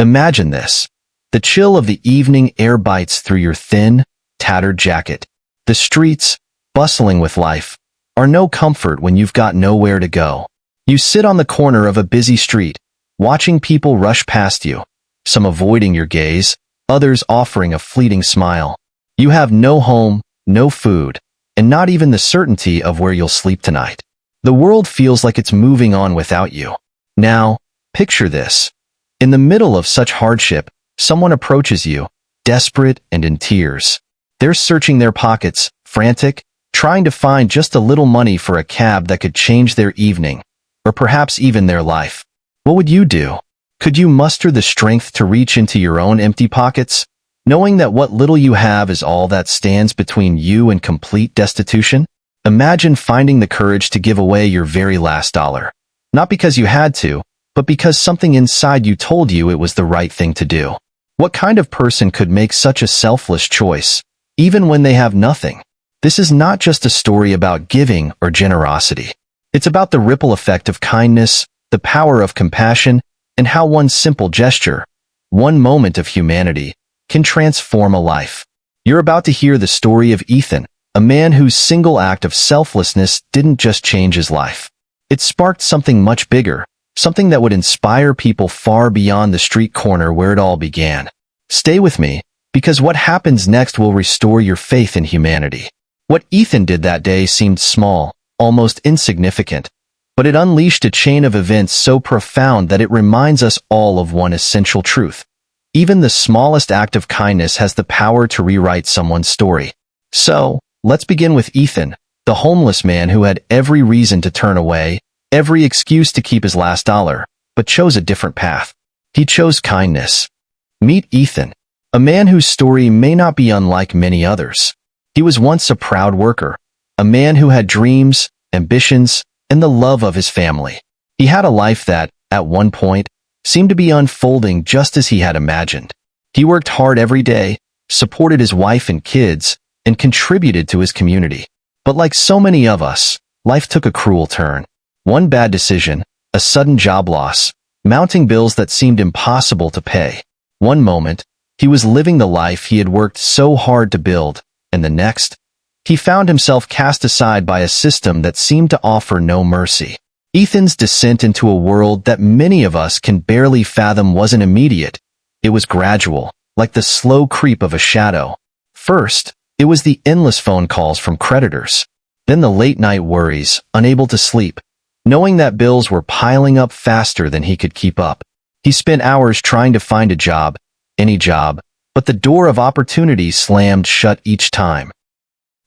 Imagine this. The chill of the evening air bites through your thin, tattered jacket. The streets, bustling with life, are no comfort when you've got nowhere to go. You sit on the corner of a busy street, watching people rush past you, some avoiding your gaze, others offering a fleeting smile. You have no home, no food, and not even the certainty of where you'll sleep tonight. The world feels like it's moving on without you. Now, picture this. In the middle of such hardship, someone approaches you, desperate and in tears. They're searching their pockets, frantic, trying to find just a little money for a cab that could change their evening, or perhaps even their life. What would you do? Could you muster the strength to reach into your own empty pockets, knowing that what little you have is all that stands between you and complete destitution? Imagine finding the courage to give away your very last dollar. Not because you had to, but because something inside you told you it was the right thing to do. What kind of person could make such a selfless choice, even when they have nothing? This is not just a story about giving or generosity. It's about the ripple effect of kindness, the power of compassion, and how one simple gesture, one moment of humanity, can transform a life. You're about to hear the story of Ethan, a man whose single act of selflessness didn't just change his life. It sparked something much bigger, something that would inspire people far beyond the street corner where it all began. Stay with me, because what happens next will restore your faith in humanity. What Ethan did that day seemed small, almost insignificant, but it unleashed a chain of events so profound that it reminds us all of one essential truth. Even the smallest act of kindness has the power to rewrite someone's story. So, let's begin with Ethan, the homeless man who had every reason to turn away, every excuse to keep his last dollar, but chose a different path. He chose kindness. Meet Ethan, a man whose story may not be unlike many others. He was once a proud worker, a man who had dreams, ambitions, and the love of his family. He had a life that, at one point, seemed to be unfolding just as he had imagined. He worked hard every day, supported his wife and kids, and contributed to his community. But like so many of us, life took a cruel turn. One bad decision, a sudden job loss, mounting bills that seemed impossible to pay. One moment, he was living the life he had worked so hard to build, and the next, he found himself cast aside by a system that seemed to offer no mercy. Ethan's descent into a world that many of us can barely fathom wasn't immediate. It was gradual, like the slow creep of a shadow. First, it was the endless phone calls from creditors. Then the late-night worries, unable to sleep, knowing that bills were piling up faster than he could keep up. He spent hours trying to find a job, any job, but the door of opportunity slammed shut each time.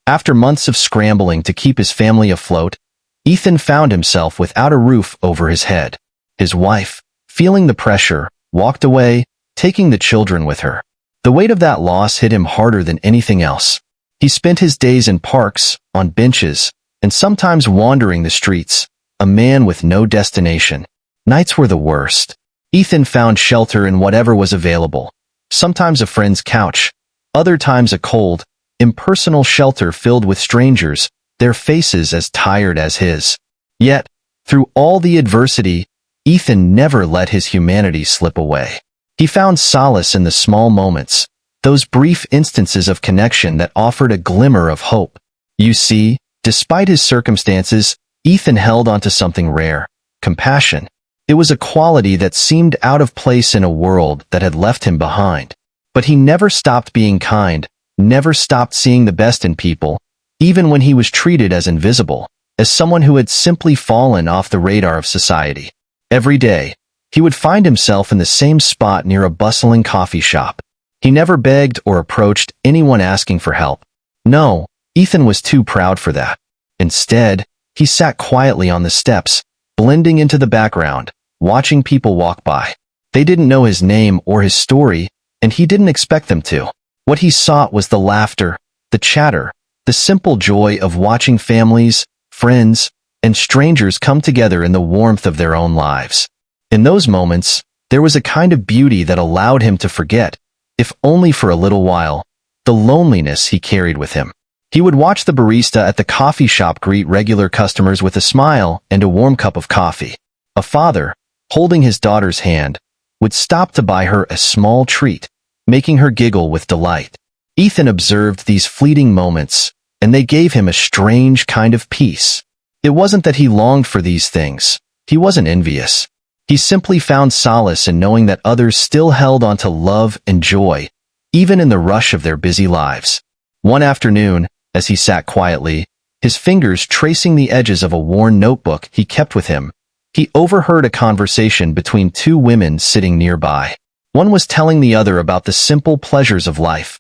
After months of scrambling to keep his family afloat, Ethan found himself without a roof over his head. His wife, feeling the pressure, walked away, taking the children with her. The weight of that loss hit him harder than anything else. He spent his days in parks, on benches, and sometimes wandering the streets, a man with no destination. Nights were the worst. Ethan found shelter in whatever was available. Sometimes a friend's couch, other times a cold, impersonal shelter filled with strangers, their faces as tired as his. Yet, through all the adversity, Ethan never let his humanity slip away. He found solace in the small moments, those brief instances of connection that offered a glimmer of hope. You see, despite his circumstances, Ethan held onto something rare, compassion. It was a quality that seemed out of place in a world that had left him behind. But he never stopped being kind, never stopped seeing the best in people, even when he was treated as invisible, as someone who had simply fallen off the radar of society. Every day, he would find himself in the same spot near a bustling coffee shop. He never begged or approached anyone asking for help. No, Ethan was too proud for that. Instead, he sat quietly on the steps, blending into the background, watching people walk by. They didn't know his name or his story, and he didn't expect them to. What he sought was the laughter, the chatter, the simple joy of watching families, friends, and strangers come together in the warmth of their own lives. In those moments, there was a kind of beauty that allowed him to forget, if only for a little while, the loneliness he carried with him. He would watch the barista at the coffee shop greet regular customers with a smile and a warm cup of coffee. A father, holding his daughter's hand, would stop to buy her a small treat, making her giggle with delight. Ethan observed these fleeting moments, and they gave him a strange kind of peace. It wasn't that he longed for these things. He wasn't envious. He simply found solace in knowing that others still held on to love and joy, even in the rush of their busy lives. One afternoon, as he sat quietly, his fingers tracing the edges of a worn notebook he kept with him, he overheard a conversation between two women sitting nearby. One was telling the other about the simple pleasures of life,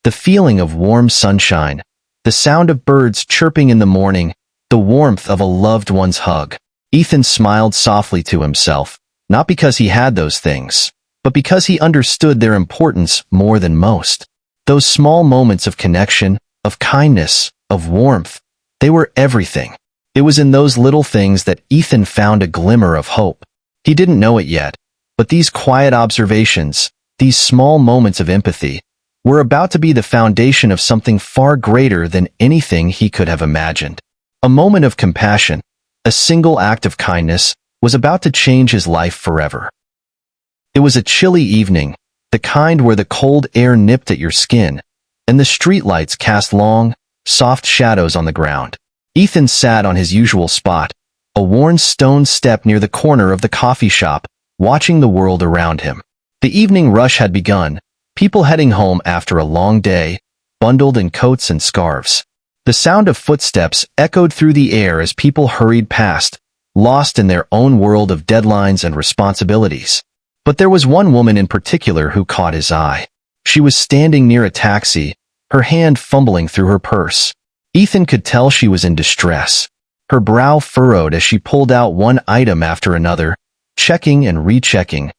the feeling of warm sunshine, the sound of birds chirping in the morning, the warmth of a loved one's hug. Ethan smiled softly to himself, not because he had those things, but because he understood their importance more than most. Those small moments of connection, of kindness, of warmth, they were everything. It was in those little things that Ethan found a glimmer of hope. He didn't know it yet, but these quiet observations, these small moments of empathy, were about to be the foundation of something far greater than anything he could have imagined. A moment of compassion, a single act of kindness, was about to change his life forever. It was a chilly evening, the kind where the cold air nipped at your skin, and the streetlights cast long, soft shadows on the ground. Ethan sat on his usual spot, a worn stone step near the corner of the coffee shop, watching the world around him. The evening rush had begun, people heading home after a long day, bundled in coats and scarves. The sound of footsteps echoed through the air as people hurried past, lost in their own world of deadlines and responsibilities. But there was one woman in particular who caught his eye. She was standing near a taxi, her hand fumbling through her purse. Ethan could tell she was in distress. Her brow furrowed as she pulled out one item after another, checking and rechecking,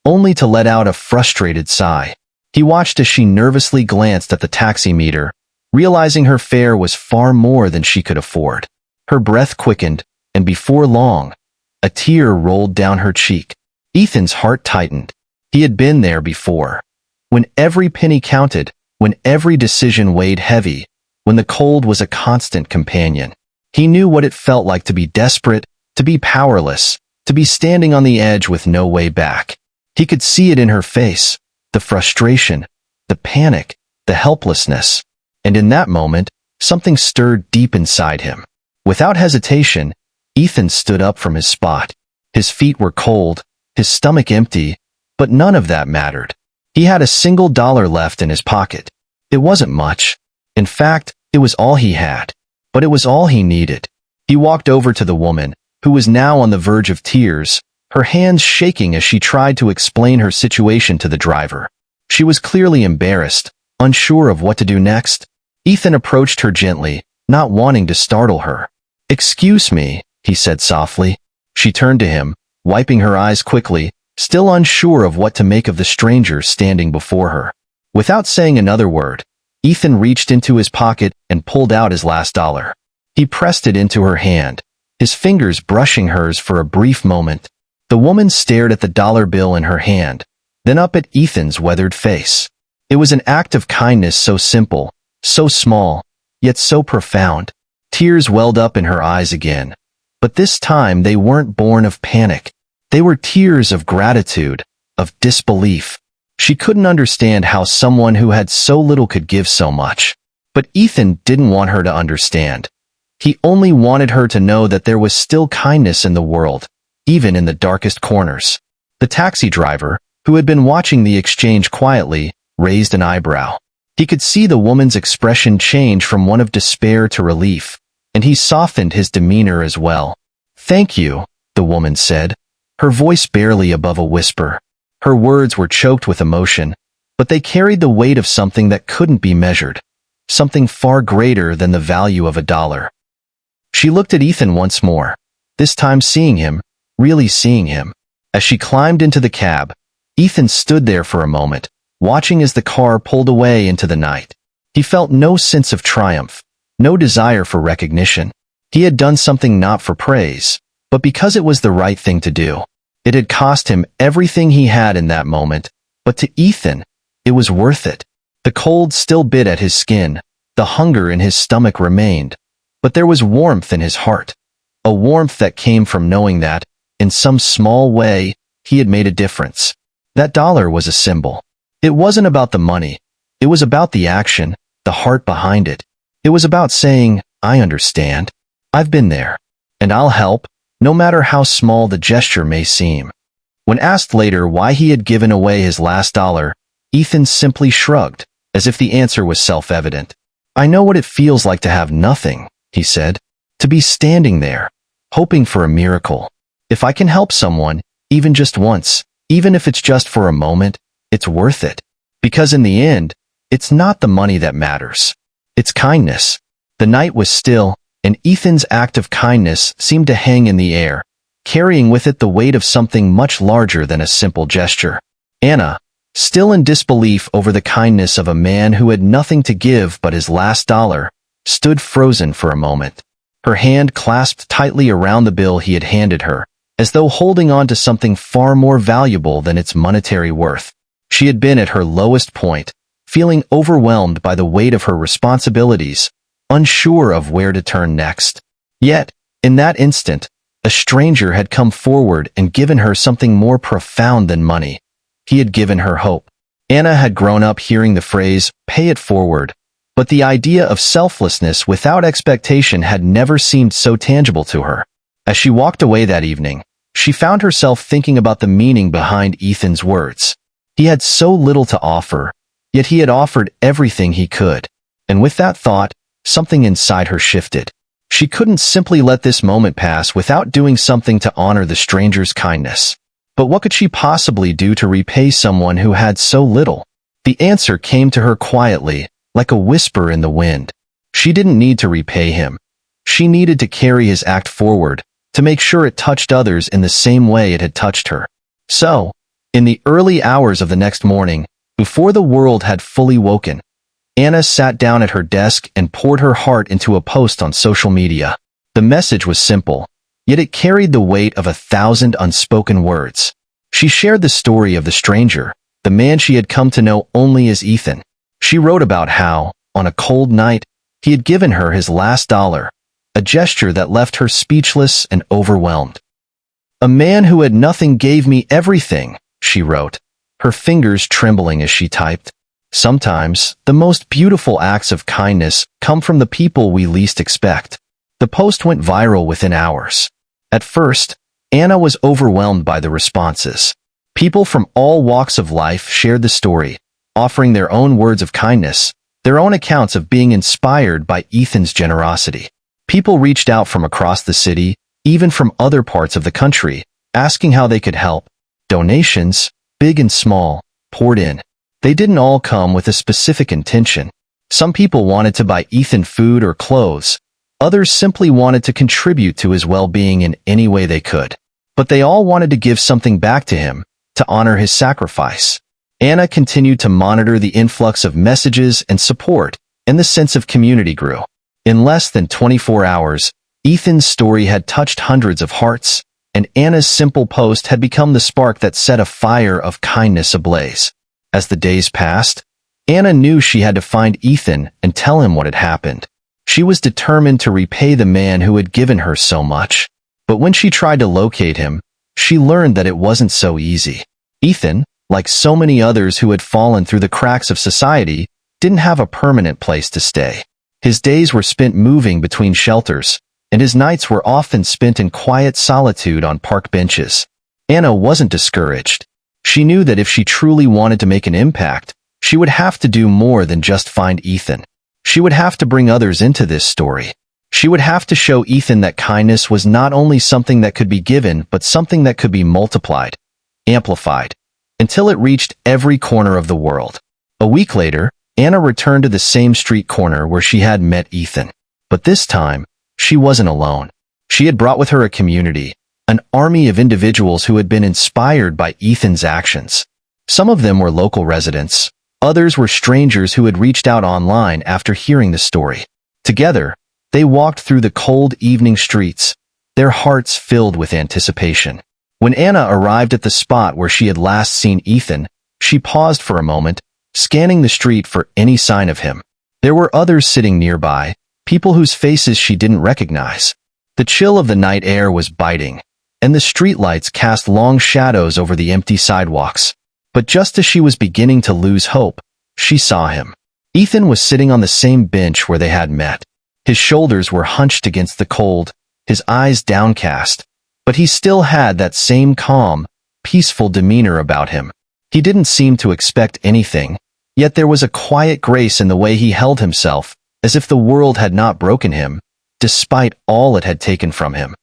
only to let out a frustrated sigh. He watched as she nervously glanced at the taxi meter, realizing her fare was far more than she could afford. Her breath quickened, and before long, a tear rolled down her cheek. Ethan's heart tightened. He had been there before. When every penny counted, when every decision weighed heavy, when the cold was a constant companion. He knew what it felt like to be desperate, to be powerless, to be standing on the edge with no way back. He could see it in her face, the frustration, the panic, the helplessness. And in that moment, something stirred deep inside him. Without hesitation, Ethan stood up from his spot. His feet were cold, his stomach empty, but none of that mattered. He had $1 left in his pocket. It wasn't much. In fact, it was all he had. But it was all he needed. He walked over to the woman, who was now on the verge of tears, her hands shaking as she tried to explain her situation to the driver. She was clearly embarrassed, unsure of what to do next. Ethan approached her gently, not wanting to startle her. "Excuse me," he said softly. She turned to him, wiping her eyes quickly, still unsure of what to make of the stranger standing before her. Without saying another word, Ethan reached into his pocket and pulled out his last dollar. He pressed it into her hand, his fingers brushing hers for a brief moment. The woman stared at the dollar bill in her hand, then up at Ethan's weathered face. It was an act of kindness so simple, so small, yet so profound. Tears welled up in her eyes again. But this time they weren't born of panic. They were tears of gratitude, of disbelief. She couldn't understand how someone who had so little could give so much. But Ethan didn't want her to understand. He only wanted her to know that there was still kindness in the world, even in the darkest corners. The taxi driver, who had been watching the exchange quietly, raised an eyebrow. He could see the woman's expression change from one of despair to relief, and he softened his demeanor as well. "Thank you," the woman said, her voice barely above a whisper. Her words were choked with emotion, but they carried the weight of something that couldn't be measured, something far greater than the value of $1. She looked at Ethan once more, this time seeing him, really seeing him. As she climbed into the cab, Ethan stood there for a moment, watching as the car pulled away into the night. He felt no sense of triumph, no desire for recognition. He had done something not for praise, but because it was the right thing to do. It had cost him everything he had in that moment, but to Ethan, it was worth it. The cold still bit at his skin, the hunger in his stomach remained, but there was warmth in his heart, a warmth that came from knowing that, in some small way, he had made a difference. That dollar was a symbol. It wasn't about the money. It was about the action, the heart behind it. It was about saying, I understand. I've been there. And I'll help, no matter how small the gesture may seem. When asked later why he had given away his last dollar, Ethan simply shrugged, as if the answer was self-evident. I know what it feels like to have nothing, he said. To be standing there, hoping for a miracle. If I can help someone, even just once, even if it's just for a moment, it's worth it. Because in the end, it's not the money that matters. It's kindness. The night was still, and Ethan's act of kindness seemed to hang in the air, carrying with it the weight of something much larger than a simple gesture. Anna, still in disbelief over the kindness of a man who had nothing to give but his last dollar, stood frozen for a moment. Her hand clasped tightly around the bill he had handed her, as though holding on to something far more valuable than its monetary worth. She had been at her lowest point, feeling overwhelmed by the weight of her responsibilities, unsure of where to turn next. Yet, in that instant, a stranger had come forward and given her something more profound than money. He had given her hope. Anna had grown up hearing the phrase, pay it forward, but the idea of selflessness without expectation had never seemed so tangible to her. As she walked away that evening, she found herself thinking about the meaning behind Ethan's words. He had so little to offer, yet he had offered everything he could. And with that thought, something inside her shifted. She couldn't simply let this moment pass without doing something to honor the stranger's kindness. But what could she possibly do to repay someone who had so little? The answer came to her quietly, like a whisper in the wind. She didn't need to repay him. She needed to carry his act forward, to make sure it touched others in the same way it had touched her. So, in the early hours of the next morning, before the world had fully woken, Anna sat down at her desk and poured her heart into a post on social media. The message was simple, yet it carried the weight of 1,000 unspoken words. She shared the story of the stranger, the man she had come to know only as Ethan. She wrote about how, on a cold night, he had given her his last dollar, a gesture that left her speechless and overwhelmed. A man who had nothing gave me everything, she wrote, her fingers trembling as she typed. Sometimes, the most beautiful acts of kindness come from the people we least expect. The post went viral within hours. At first, Anna was overwhelmed by the responses. People from all walks of life shared the story, offering their own words of kindness, their own accounts of being inspired by Ethan's generosity. People reached out from across the city, even from other parts of the country, asking how they could help. Donations, big and small, poured in. They didn't all come with a specific intention. Some people wanted to buy Ethan food or clothes. Others simply wanted to contribute to his well-being in any way they could. But they all wanted to give something back to him, to honor his sacrifice. Anna continued to monitor the influx of messages and support, and the sense of community grew. In less than 24 hours, Ethan's story had touched hundreds of hearts, and Anna's simple post had become the spark that set a fire of kindness ablaze. As the days passed, Anna knew she had to find Ethan and tell him what had happened. She was determined to repay the man who had given her so much. But when she tried to locate him, she learned that it wasn't so easy. Ethan, like so many others who had fallen through the cracks of society, didn't have a permanent place to stay. His days were spent moving between shelters, and his nights were often spent in quiet solitude on park benches. Anna wasn't discouraged. She knew that if she truly wanted to make an impact, she would have to do more than just find Ethan. She would have to bring others into this story. She would have to show Ethan that kindness was not only something that could be given, but something that could be multiplied, amplified, until it reached every corner of the world. A week later, Anna returned to the same street corner where she had met Ethan. But this time, she wasn't alone. She had brought with her a community, an army of individuals who had been inspired by Ethan's actions. Some of them were local residents. Others were strangers who had reached out online after hearing the story. Together, they walked through the cold evening streets, their hearts filled with anticipation. When Anna arrived at the spot where she had last seen Ethan, she paused for a moment, scanning the street for any sign of him. There were others sitting nearby, people whose faces she didn't recognize. The chill of the night air was biting, and the streetlights cast long shadows over the empty sidewalks. But just as she was beginning to lose hope, she saw him. Ethan was sitting on the same bench where they had met. His shoulders were hunched against the cold, his eyes downcast, but he still had that same calm, peaceful demeanor about him. He didn't seem to expect anything, yet there was a quiet grace in the way he held himself, as if the world had not broken him, despite all it had taken from him.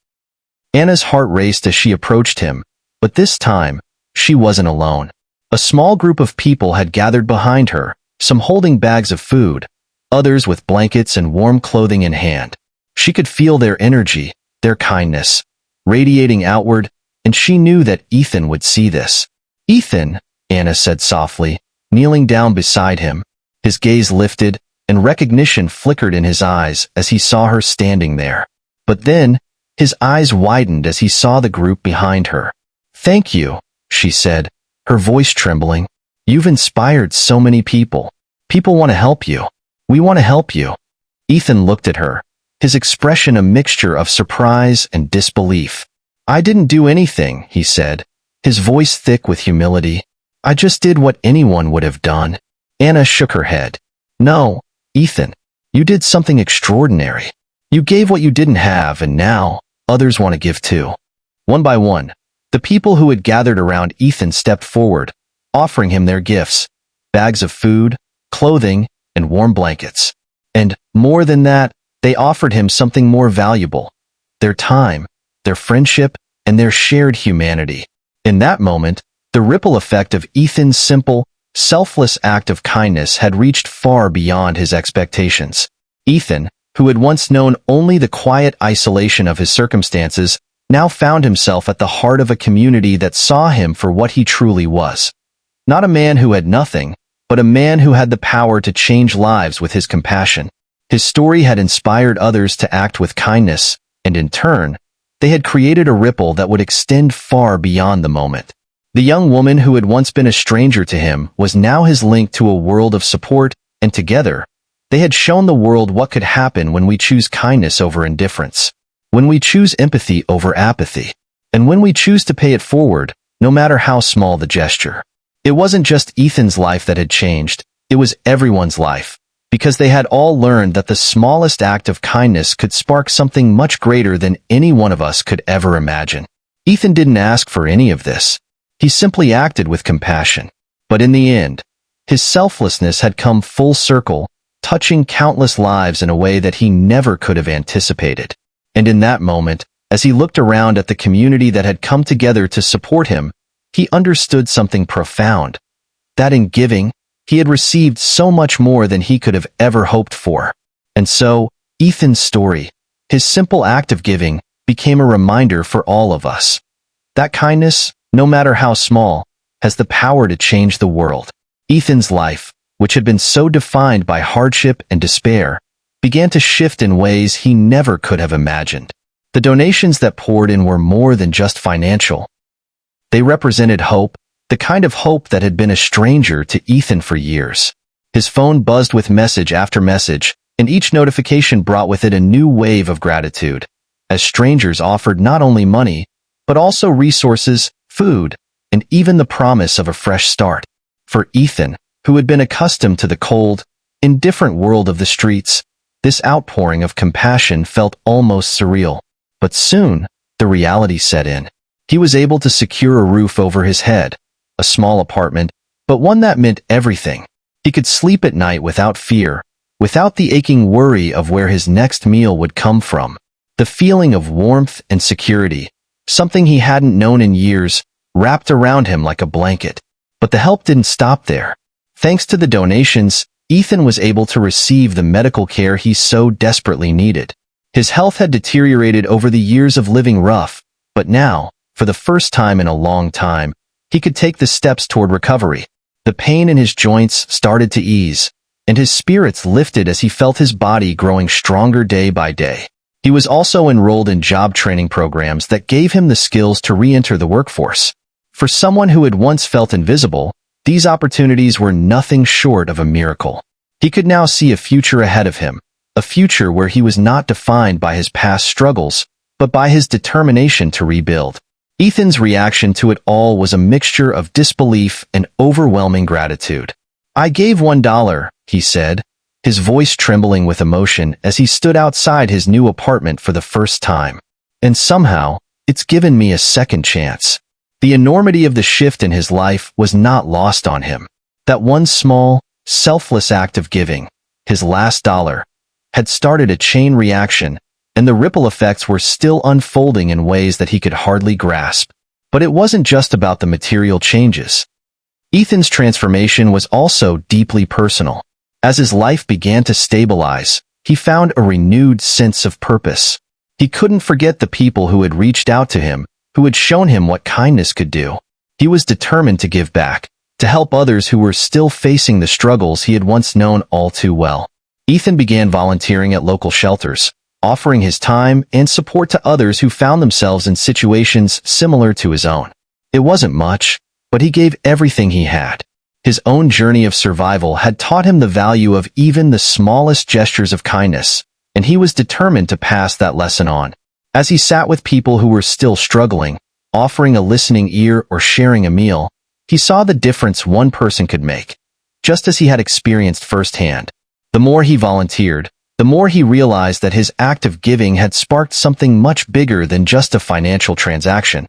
Anna's heart raced as she approached him, but this time, she wasn't alone. A small group of people had gathered behind her, some holding bags of food, others with blankets and warm clothing in hand. She could feel their energy, their kindness, radiating outward, and she knew that Ethan would see this. "Ethan," Anna said softly, kneeling down beside him. His gaze lifted, and recognition flickered in his eyes as he saw her standing there. But then, his eyes widened as he saw the group behind her. "Thank you," she said, her voice trembling. "You've inspired so many people. People want to help you. We want to help you." Ethan looked at her, his expression a mixture of surprise and disbelief. "I didn't do anything," he said, his voice thick with humility. "I just did what anyone would have done." Anna shook her head. "No, Ethan, you did something extraordinary. You gave what you didn't have, and now others want to give too." One by one, the people who had gathered around Ethan stepped forward, offering him their gifts, bags of food, clothing, and warm blankets. And, more than that, they offered him something more valuable: their time, their friendship, and their shared humanity. In that moment, the ripple effect of Ethan's simple, selfless act of kindness had reached far beyond his expectations. Ethan, who had once known only the quiet isolation of his circumstances, now found himself at the heart of a community that saw him for what he truly was. Not a man who had nothing, but a man who had the power to change lives with his compassion. His story had inspired others to act with kindness, and in turn, they had created a ripple that would extend far beyond the moment. The young woman who had once been a stranger to him was now his link to a world of support, and together, they had shown the world what could happen when we choose kindness over indifference, when we choose empathy over apathy, and when we choose to pay it forward, no matter how small the gesture. It wasn't just Ethan's life that had changed, it was everyone's life, because they had all learned that the smallest act of kindness could spark something much greater than any one of us could ever imagine. Ethan didn't ask for any of this. He simply acted with compassion. But in the end, his selflessness had come full circle, touching countless lives in a way that he never could have anticipated. And in that moment, as he looked around at the community that had come together to support him, he understood something profound: that in giving, he had received so much more than he could have ever hoped for. And so, Ethan's story, his simple act of giving, became a reminder for all of us. That kindness, no matter how small, has the power to change the world. Ethan's life, which had been so defined by hardship and despair, began to shift in ways he never could have imagined. The donations that poured in were more than just financial. They represented hope, the kind of hope that had been a stranger to Ethan for years. His phone buzzed with message after message, and each notification brought with it a new wave of gratitude, as strangers offered not only money, but also resources, food, and even the promise of a fresh start. For Ethan, who had been accustomed to the cold, indifferent world of the streets, this outpouring of compassion felt almost surreal. But soon, the reality set in. He was able to secure a roof over his head, a small apartment, but one that meant everything. He could sleep at night without fear, without the aching worry of where his next meal would come from. The feeling of warmth and security, something he hadn't known in years, wrapped around him like a blanket. But the help didn't stop there. Thanks to the donations, Ethan was able to receive the medical care he so desperately needed. His health had deteriorated over the years of living rough, but now, for the first time in a long time, he could take the steps toward recovery. The pain in his joints started to ease, and his spirits lifted as he felt his body growing stronger day by day. He was also enrolled in job training programs that gave him the skills to re-enter the workforce. For someone who had once felt invisible, these opportunities were nothing short of a miracle. He could now see a future ahead of him, a future where he was not defined by his past struggles, but by his determination to rebuild. Ethan's reaction to it all was a mixture of disbelief and overwhelming gratitude. "I gave $1, he said, his voice trembling with emotion as he stood outside his new apartment for the first time. "And somehow, it's given me a second chance." The enormity of the shift in his life was not lost on him. That one small, selfless act of giving, his last dollar, had started a chain reaction, and the ripple effects were still unfolding in ways that he could hardly grasp. But it wasn't just about the material changes. Ethan's transformation was also deeply personal. As his life began to stabilize, he found a renewed sense of purpose. He couldn't forget the people who had reached out to him, who had shown him what kindness could do. He was determined to give back, to help others who were still facing the struggles he had once known all too well. Ethan began volunteering at local shelters, offering his time and support to others who found themselves in situations similar to his own. It wasn't much, but he gave everything he had. His own journey of survival had taught him the value of even the smallest gestures of kindness, and he was determined to pass that lesson on. As he sat with people who were still struggling, offering a listening ear or sharing a meal, he saw the difference one person could make, just as he had experienced firsthand. The more he volunteered, the more he realized that his act of giving had sparked something much bigger than just a financial transaction.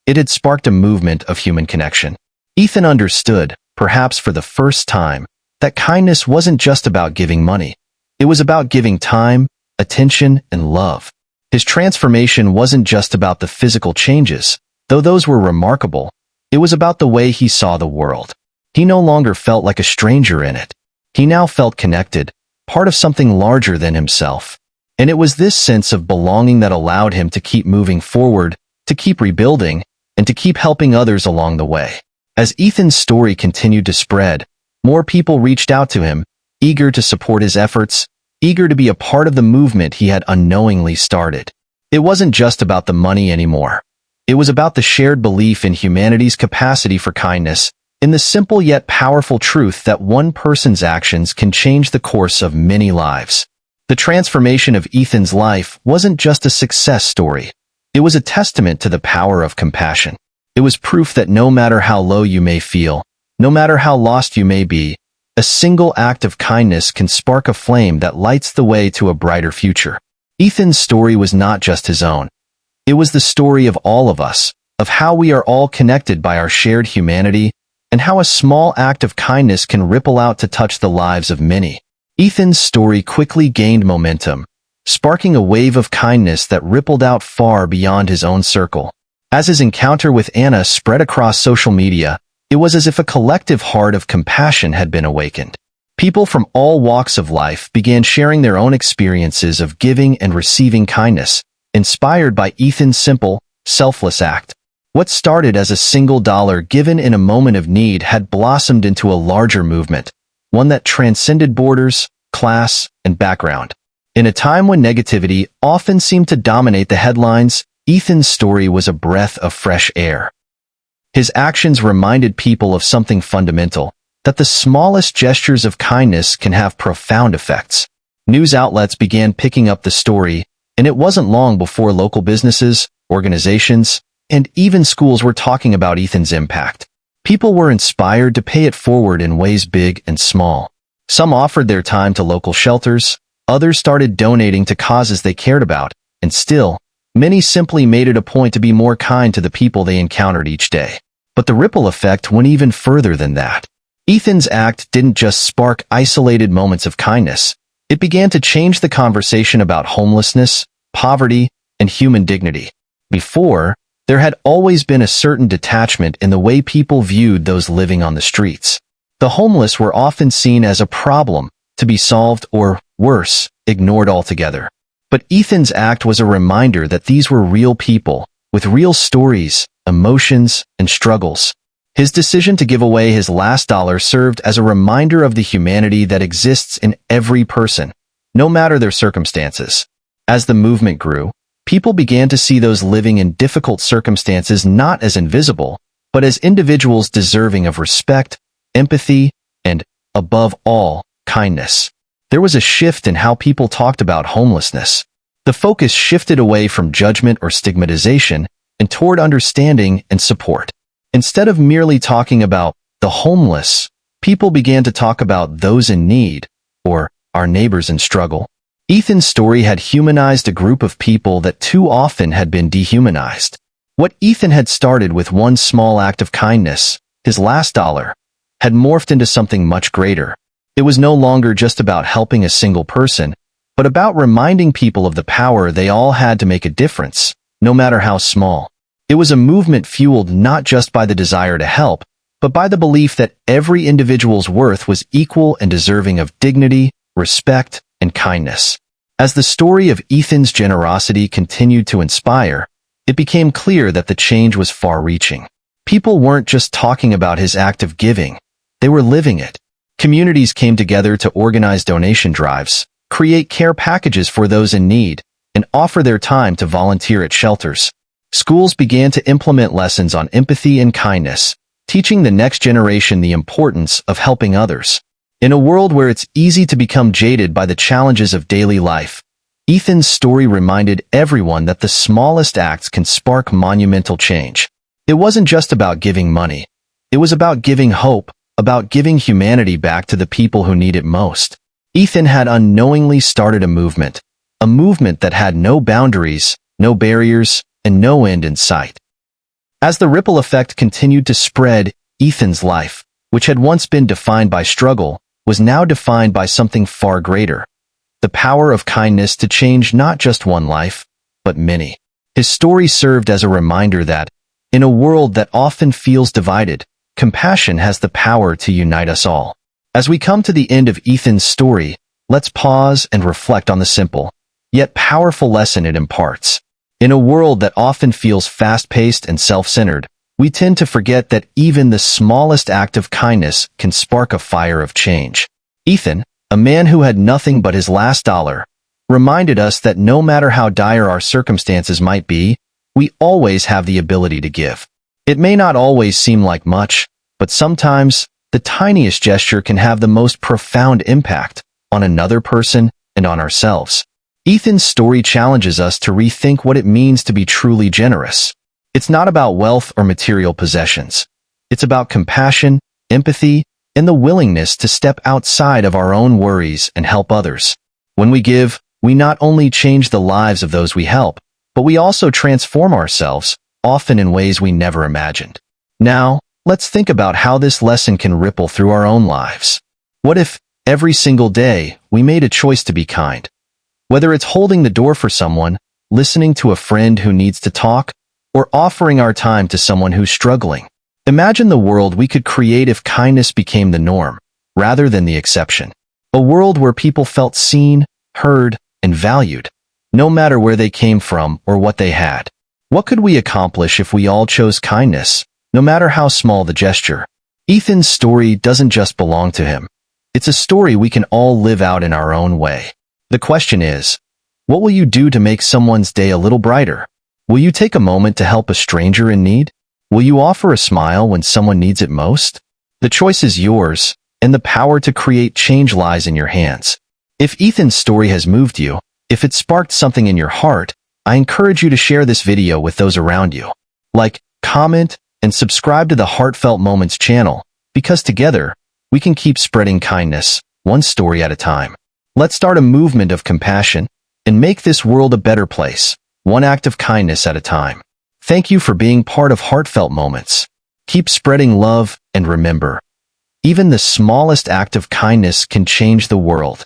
It had sparked a movement of human connection. Ethan understood, perhaps for the first time, that kindness wasn't just about giving money. It was about giving time, attention, and love. His transformation wasn't just about the physical changes, though those were remarkable. It was about the way he saw the world. He no longer felt like a stranger in it. He now felt connected, part of something larger than himself. And it was this sense of belonging that allowed him to keep moving forward, to keep rebuilding, and to keep helping others along the way. As Ethan's story continued to spread, more people reached out to him, eager to support his efforts, eager to be a part of the movement he had unknowingly started. It wasn't just about the money anymore. It was about the shared belief in humanity's capacity for kindness, in the simple yet powerful truth that one person's actions can change the course of many lives. The transformation of Ethan's life wasn't just a success story. It was a testament to the power of compassion. It was proof that no matter how low you may feel, no matter how lost you may be, a single act of kindness can spark a flame that lights the way to a brighter future. Ethan's story was not just his own. It was the story of all of us, of how we are all connected by our shared humanity, and how a small act of kindness can ripple out to touch the lives of many. Ethan's story quickly gained momentum, sparking a wave of kindness that rippled out far beyond his own circle. As his encounter with Anna spread across social media, it was as if a collective heart of compassion had been awakened. People from all walks of life began sharing their own experiences of giving and receiving kindness, inspired by Ethan's simple, selfless act. What started as a single dollar given in a moment of need had blossomed into a larger movement, one that transcended borders, class, and background. In a time when negativity often seemed to dominate the headlines, Ethan's story was a breath of fresh air. His actions reminded people of something fundamental, that the smallest gestures of kindness can have profound effects. News outlets began picking up the story, and it wasn't long before local businesses, organizations, and even schools were talking about Ethan's impact. People were inspired to pay it forward in ways big and small. Some offered their time to local shelters, others started donating to causes they cared about, and still, many simply made it a point to be more kind to the people they encountered each day. But the ripple effect went even further than that. Ethan's act didn't just spark isolated moments of kindness. It began to change the conversation about homelessness, poverty, and human dignity. Before, there had always been a certain detachment in the way people viewed those living on the streets. The homeless were often seen as a problem, to be solved or, worse, ignored altogether. But Ethan's act was a reminder that these were real people, with real stories, emotions, and struggles. His decision to give away his last dollar served as a reminder of the humanity that exists in every person, no matter their circumstances. As the movement grew, people began to see those living in difficult circumstances not as invisible, but as individuals deserving of respect, empathy, and, above all, kindness. There was a shift in how people talked about homelessness. The focus shifted away from judgment or stigmatization and toward understanding and support. Instead of merely talking about the homeless, people began to talk about those in need, or our neighbors in struggle. Ethan's story had humanized a group of people that too often had been dehumanized. What Ethan had started with one small act of kindness, his last dollar, had morphed into something much greater. It was no longer just about helping a single person, but about reminding people of the power they all had to make a difference, no matter how small. It was a movement fueled not just by the desire to help, but by the belief that every individual's worth was equal and deserving of dignity, respect, and kindness. As the story of Ethan's generosity continued to inspire, it became clear that the change was far-reaching. People weren't just talking about his act of giving, they were living it. Communities came together to organize donation drives, create care packages for those in need, and offer their time to volunteer at shelters. Schools began to implement lessons on empathy and kindness, teaching the next generation the importance of helping others. In a world where it's easy to become jaded by the challenges of daily life, Ethan's story reminded everyone that the smallest acts can spark monumental change. It wasn't just about giving money. It was about giving hope, about giving humanity back to the people who need it most. Ethan had unknowingly started a movement that had no boundaries, no barriers, and no end in sight. As the ripple effect continued to spread, Ethan's life, which had once been defined by struggle, was now defined by something far greater: the power of kindness to change not just one life, but many. His story served as a reminder that, in a world that often feels divided, compassion has the power to unite us all. As we come to the end of Ethan's story, let's pause and reflect on the simple, yet powerful lesson it imparts. In a world that often feels fast-paced and self-centered, we tend to forget that even the smallest act of kindness can spark a fire of change. Ethan, a man who had nothing but his last dollar, reminded us that no matter how dire our circumstances might be, we always have the ability to give. It may not always seem like much, but sometimes the tiniest gesture can have the most profound impact on another person and on ourselves. Ethan's story challenges us to rethink what it means to be truly generous. It's not about wealth or material possessions. It's about compassion, empathy, and the willingness to step outside of our own worries and help others. When we give, we not only change the lives of those we help, but we also transform ourselves, often in ways we never imagined. Now, let's think about how this lesson can ripple through our own lives. What if, every single day, we made a choice to be kind? Whether it's holding the door for someone, listening to a friend who needs to talk, or offering our time to someone who's struggling. Imagine the world we could create if kindness became the norm, rather than the exception. A world where people felt seen, heard, and valued, no matter where they came from or what they had. What could we accomplish if we all chose kindness, no matter how small the gesture? Ethan's story doesn't just belong to him. It's a story we can all live out in our own way. The question is, what will you do to make someone's day a little brighter? Will you take a moment to help a stranger in need? Will you offer a smile when someone needs it most? The choice is yours, and the power to create change lies in your hands. If Ethan's story has moved you, if it sparked something in your heart, I encourage you to share this video with those around you. Like, comment, and subscribe to the Heartfelt Moments channel, because together, we can keep spreading kindness, one story at a time. Let's start a movement of compassion and make this world a better place, one act of kindness at a time. Thank you for being part of Heartfelt Moments. Keep spreading love, and remember, even the smallest act of kindness can change the world.